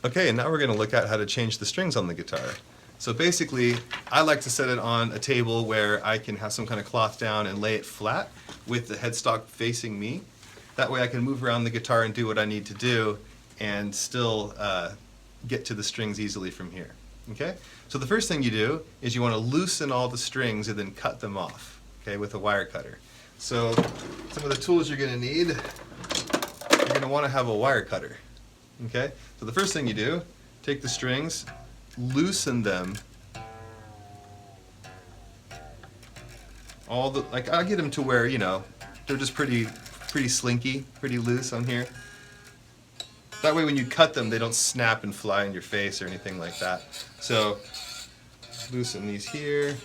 Okay, and now we're going to look at how to change the strings on the guitar. So basically, I like to set it on a table where I can have some kind of cloth down and lay it flat with the headstock facing me. That way I can move around the guitar and do what I need to do and still get to the strings easily from here. Okay? So the first thing you do is you want to loosen all the strings and then cut them off, okay, with a wire cutter. So some of the tools you're going to need, you're going to want to have a wire cutter. Okay? So the first thing you do, take the strings, loosen them. Like I get them to where, you know, they're just pretty slinky, pretty loose on here. That way when you cut them, they don't snap and fly in your face or anything like that. So loosen these here.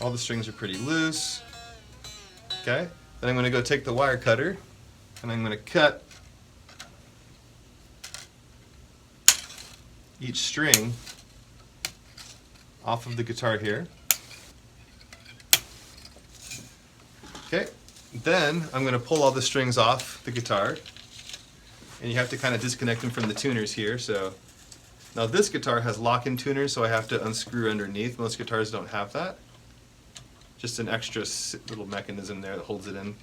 All the strings are pretty loose. Okay? Then I'm going to go take the wire cutter and I'm going to cut each string off of the guitar here. Okay, then I'm going to pull all the strings off the guitar, and you have to kind of disconnect them from the tuners here. So now this guitar has lock-in tuners, so I have to unscrew underneath. Most guitars don't have that. Just an extra little mechanism there that holds it in.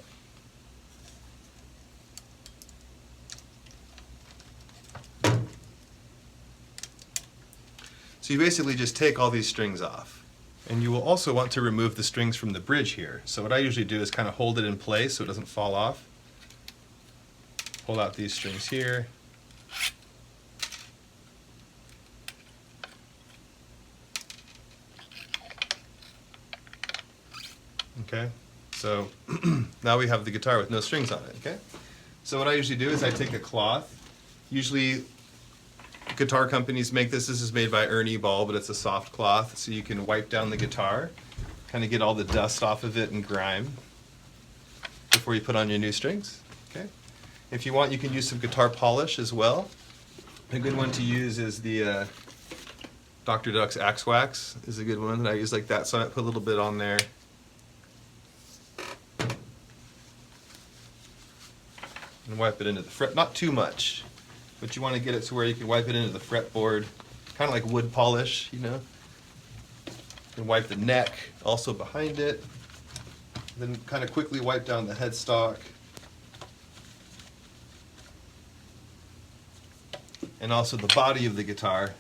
So you basically just take all these strings off. And you will also want to remove the strings from the bridge here. So what I usually do is kind of hold it in place so it doesn't fall off. Pull out these strings here. Okay, so now we have the guitar with no strings on it, okay? So what I usually do is I take a cloth. Usually guitar companies make this. This is made by Ernie Ball, but it's a soft cloth, so you can wipe down the guitar, kind of get all the dust off of it and grime before you put on your new strings. Okay. If you want, you can use some guitar polish as well. A good one to use is the Dr. Duck's Axe Wax is a good one that I use like that, so I put a little bit on there. And wipe it into the fret, not too much. But you want to get it to where you can wipe it into the fretboard, kind of like wood polish, you know. And wipe the neck, also behind it. Then kind of quickly wipe down the headstock. And also the body of the guitar,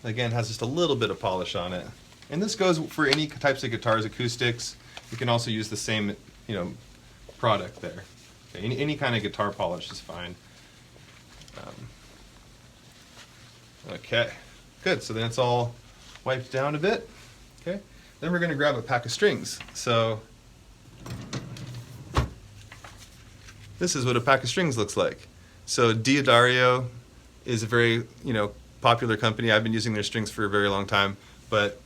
again, has just a little bit of polish on it. And this goes for any types of guitars, acoustics. You can also use the same, you know, product there. Okay, any kind of guitar polish is fine. Okay, good. So then it's all wiped down a bit. Okay, then we're going to grab a pack of strings. So this is what a pack of strings looks like. So Diodario is a very, you know, popular company. I've been using their strings for a very long time, but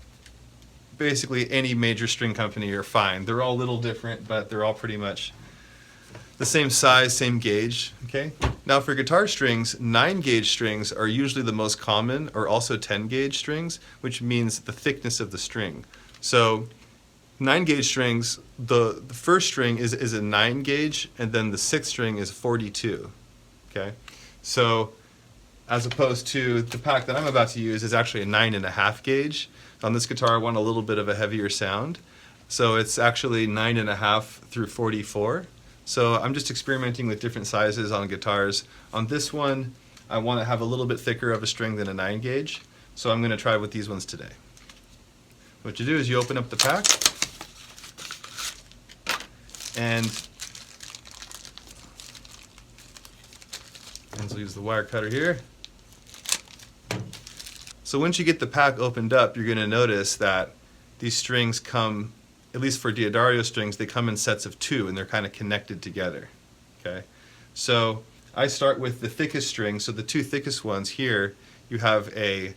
basically any major string company are fine. They're all a little different, but they're all pretty much the same size, same gauge, okay? Now for guitar strings, 9-gauge strings are usually the most common, or also 10-gauge strings, which means the thickness of the string. So 9-gauge strings, the first string is a 9-gauge, and then the 6th string is 42, okay? So as opposed to the pack that I'm about to use is actually a 9.5-gauge. On this guitar I want a little bit of a heavier sound, so it's actually 9.5 through 44. So I'm just experimenting with different sizes on guitars. On this one, I want to have a little bit thicker of a string than a 9-gauge, so I'm going to try with these ones today. What you do is you open up the pack, and so use the wire cutter here. So once you get the pack opened up, you're going to notice that these strings come, at least for Diodario strings, they come in sets of 2 and they're kind of connected together. Okay, so I start with the thickest string. So the 2 thickest ones here, you have a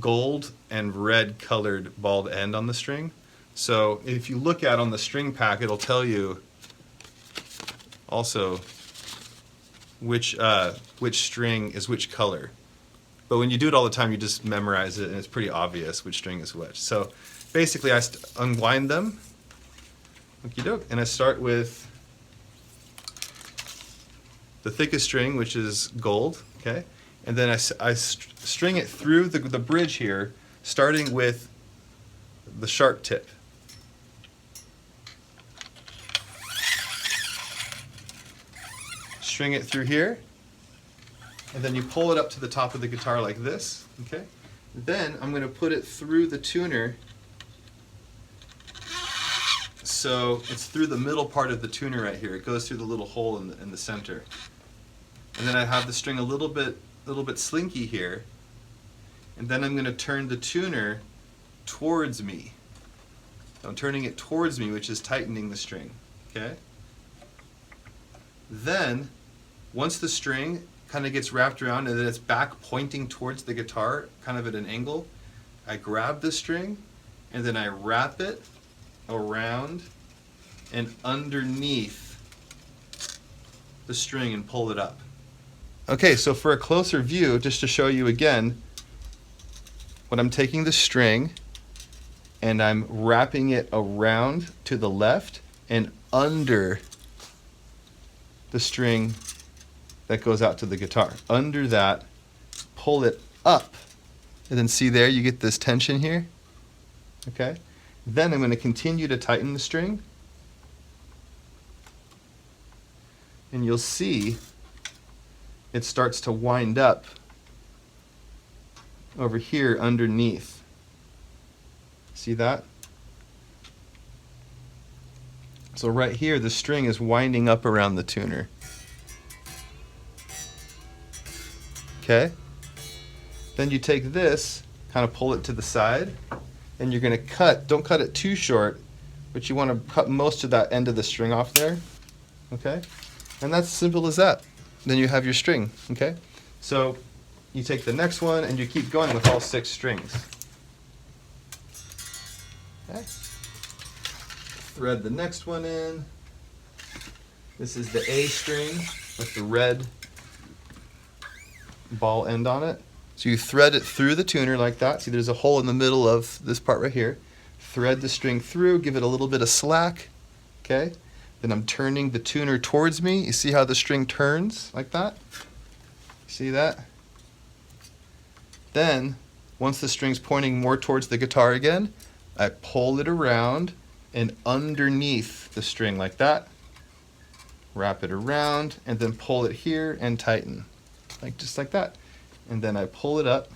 gold and red colored balled end on the string. So if you look at on the string pack, it'll tell you also which string is which color. But when you do it all the time, you just memorize it, and it's pretty obvious which string is which. So basically, I unwind them, and I start with the thickest string, which is gold, okay? And then I string it through the bridge here, starting with the sharp tip. String it through here, and then you pull it up to the top of the guitar like this, okay? Then I'm going to put it through the tuner, so it's through the middle part of the tuner right here. It goes through the little hole in the center. And then I have the string a little bit slinky here, and then I'm going to turn the tuner towards me. So I'm turning it towards me, which is tightening the string, okay? Then, once the string kind of gets wrapped around and then it's back pointing towards the guitar, kind of at an angle, I grab the string and then I wrap it around and underneath the string and pull it up. Okay, so for a closer view, just to show you again, when I'm taking the string and I'm wrapping it around to the left and under the string that goes out to the guitar. Under that, pull it up, and then see there, you get this tension here, okay? Then I'm going to continue to tighten the string, and you'll see it starts to wind up over here underneath. See that? So right here, the string is winding up around the tuner. Okay? Then you take this, kind of pull it to the side, and you're going to cut, don't cut it too short, but you want to cut most of that end of the string off there. Okay? And that's as simple as that. Then you have your string. Okay? So you take the next one and you keep going with all 6 strings. Okay? Thread the next one in. This is the A string with the red ball end on it. So you thread it through the tuner like that. See, there's a hole in the middle of this part right here. Thread the string through, give it a little bit of slack. Okay? Then I'm turning the tuner towards me. You see how the string turns like that? See that? Then, once the string's pointing more towards the guitar again, I pull it around and underneath the string like that. Wrap it around and then pull it here and tighten. Like just like that. And then I pull it up,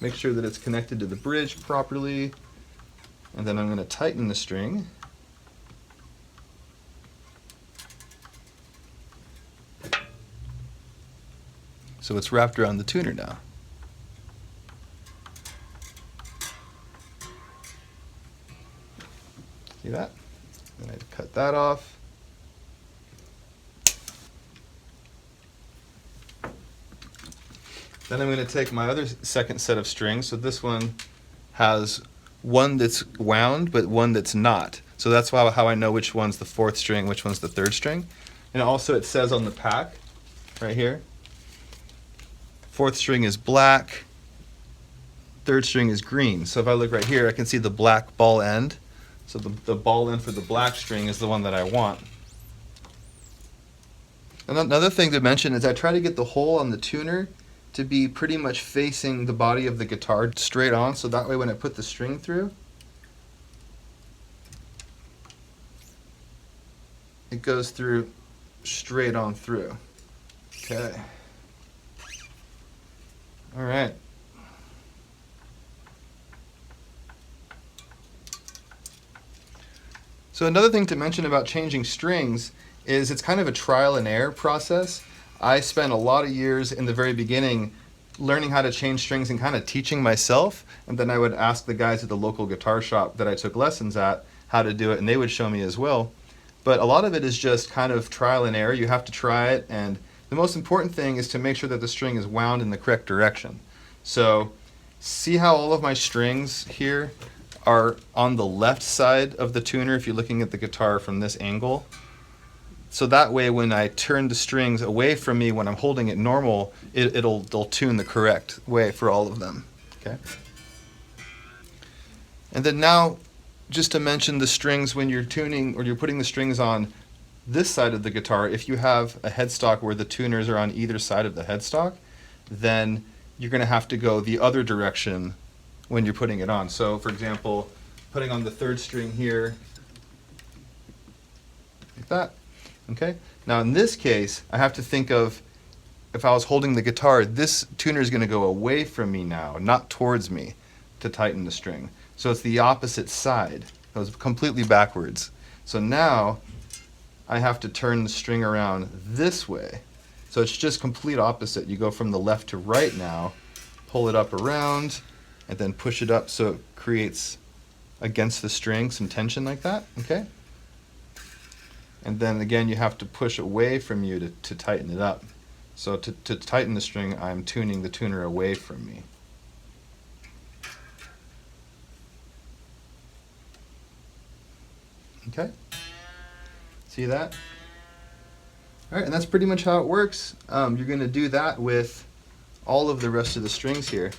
make sure that it's connected to the bridge properly, and then I'm going to tighten the string. So it's wrapped around the tuner now. See that? Then I cut that off. Then I'm going to take my other second set of strings. So this one has one that's wound, but one that's not. So that's how I know which one's the 4th string, which one's the 3rd string. And also it says on the pack, right here, 4th string is black, 3rd string is green. So if I look right here, I can see the black ball end. So the ball end for the black string is the one that I want. And another thing to mention is I try to get the hole on the tuner to be pretty much facing the body of the guitar straight on, so that way when I put the string through, it goes through straight on through. Okay. All right. So another thing to mention about changing strings is it's kind of a trial and error process. I spent a lot of years in the very beginning learning how to change strings and kind of teaching myself, and then I would ask the guys at the local guitar shop that I took lessons at how to do it, and they would show me as well. But a lot of it is just kind of trial and error. You have to try it, and the most important thing is to make sure that the string is wound in the correct direction. So see how all of my strings here are on the left side of the tuner if you're looking at the guitar from this angle? So that way when I turn the strings away from me when I'm holding it normal, it'll tune the correct way for all of them. Okay. And then now, just to mention the strings when you're tuning or you're putting the strings on this side of the guitar, if you have a headstock where the tuners are on either side of the headstock, then you're going to have to go the other direction when you're putting it on. So for example, putting on the third string here, like that. Okay? Now in this case, I have to think of, if I was holding the guitar, this tuner is going to go away from me now, not towards me, to tighten the string. So it's the opposite side. It goes completely backwards. So now I have to turn the string around this way. So it's just complete opposite. You go from the left to right now, pull it up around, and then push it up so it creates against the string some tension like that, okay? And then again, you have to push away from you to tighten it up. So to tighten the string, I'm tuning the tuner away from me. Okay? See that? All right, and that's pretty much how it works. You're going to do that with all of the rest of the strings here.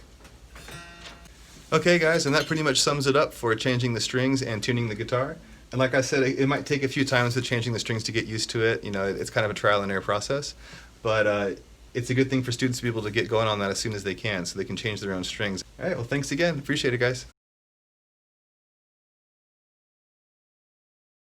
Okay guys, and that pretty much sums it up for changing the strings and tuning the guitar. And like I said, it might take a few times with changing the strings to get used to it. You know, it's kind of a trial and error process. But it's a good thing for students to be able to get going on that as soon as they can, so they can change their own strings. All right, well thanks again. Appreciate it, guys.